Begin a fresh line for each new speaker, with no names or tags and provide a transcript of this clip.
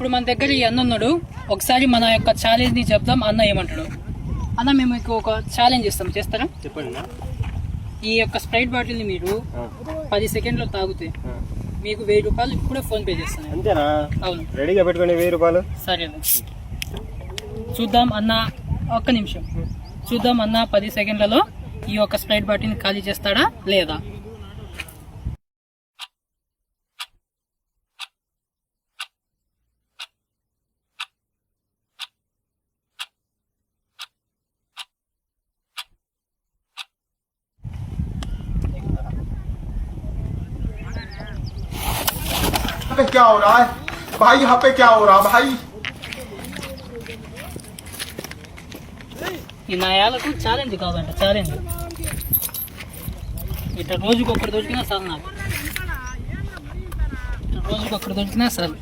ఇప్పుడు మన దగ్గర ఈ అన్న ఉన్నాడు. ఒకసారి మన యొక్క ఛాలెంజ్ ని చెప్దాం. అన్న ఏమంటాడు? అన్న మేము మీకు ఒక ఛాలెంజ్ ఇస్తాం, చేస్తారా?
చెప్పండి.
ఈ యొక్క స్ప్రైట్ బాటిల్ ని మీరు 10 సెకండ్లో తాగితే మీకు 1000 రూపాయలు ఇప్పుడే ఫోన్ పే చేస్తాను.
అంతేనా?
అవును,
రెడీగా పెట్టుకోండి 1000 రూపాయలు.
సరే చూద్దాం అన్న, ఒక్క నిమిషం చూద్దాం అన్న 10 సెకండ్లలో ఈ యొక్క స్ప్రైట్ బాటిల్ ని ఖాళీ చేస్తాడా లేదా?
क्या हो रहा है भाई? यहाँ पे क्या हो रहा है भाई?
ఈ నాయాలకు ఛాలెంజ్ కావాలంట, ఛాలెంజ్. ఇట్లా రోజుకొకటి దొరికినా చాలు నాకు, రోజుకొకటి దొరికినా చాలు.